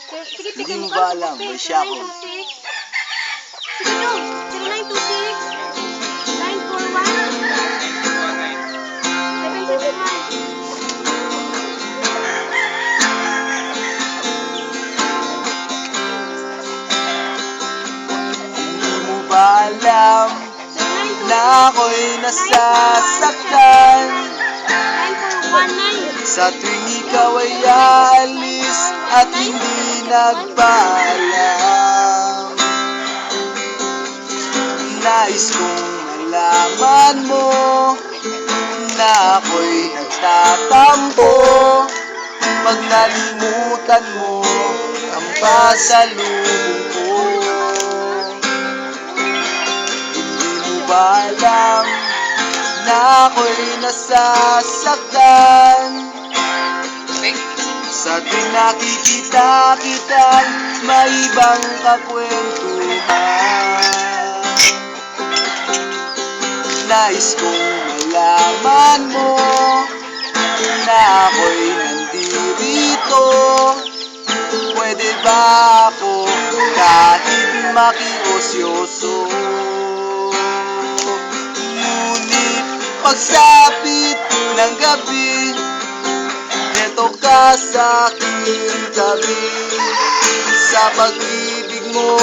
Sige, Hindi pick mo mo ba ka. alam, may siya ako. 0926. Sige, go. 0926 941 761. Hindi mo ba alam na ako'y nasasaktan? 9419. Sa tuwing ikaw ay aalis at hindi nagpaalam, nais kong malaman mo na ako'y nagtatampo. Pag nalimutan mo ang pasalubong ko, hindi mo ba alam na ako'y nasasaktan? Sa tuwing nakikita kitang may ibang kakwentuhan, nais kong malaman mo na ako'y nandirito. Pwede ba ako kahit makiosyoso? Ngunit pagsapit ng gabi, eto ka sa aking tabi. Sa pag-ibig mo,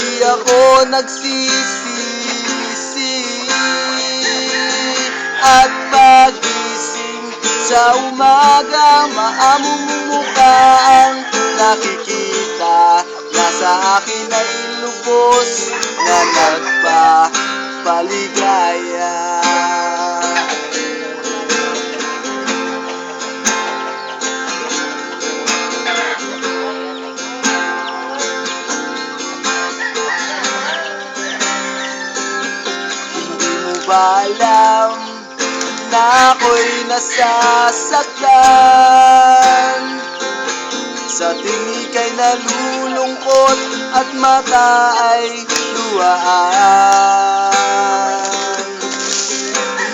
di ako nagsisisi. At pagising sa umaga, maamong mukha ang nakikita. Nasa akin ay lubos na nagpapaligaya. Ba alam na ako'y nasasaktan? Sa tuwing ika'y nalulungkot at mata ay luhaan,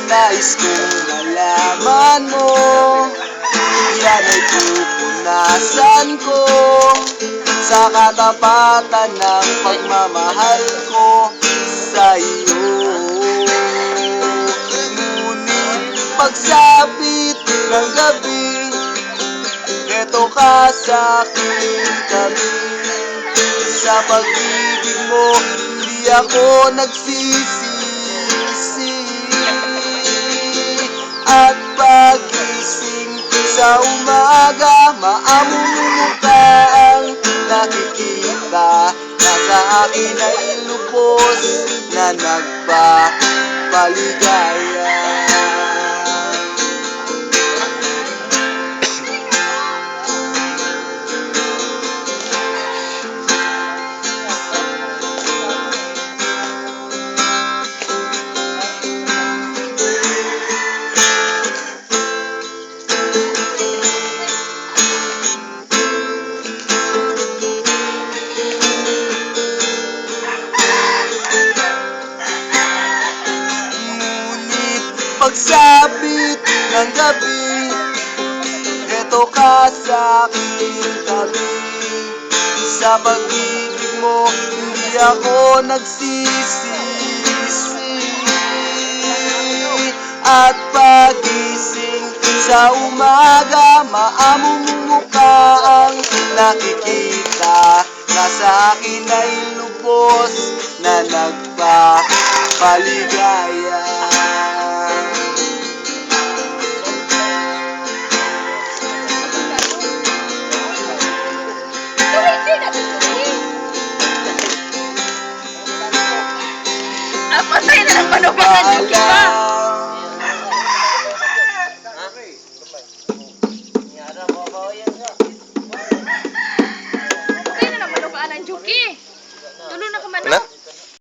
nais kong malaman mo, yan ay pupunasan ko sa katapatan ng pagmamahal ko sa iyo. Pagsapit ng gabi, eto ka sa aking tabi. Sa pag-ibig mo, hindi ako nagsisisi. At pagising sa umaga, maamong mukha ang nakikita. Nasa akin ay lubos na nagpapaligaya. Pagsapit ng gabi, eto ka sa aking tabi. Sa pag-ibig mo, hindi ako nagsisisi. At pagising sa umaga, maamong mukha ang nakikita. Nasa akin ay lubos na nagpapaligaya. Patay na lang, paano ka na-joke ba?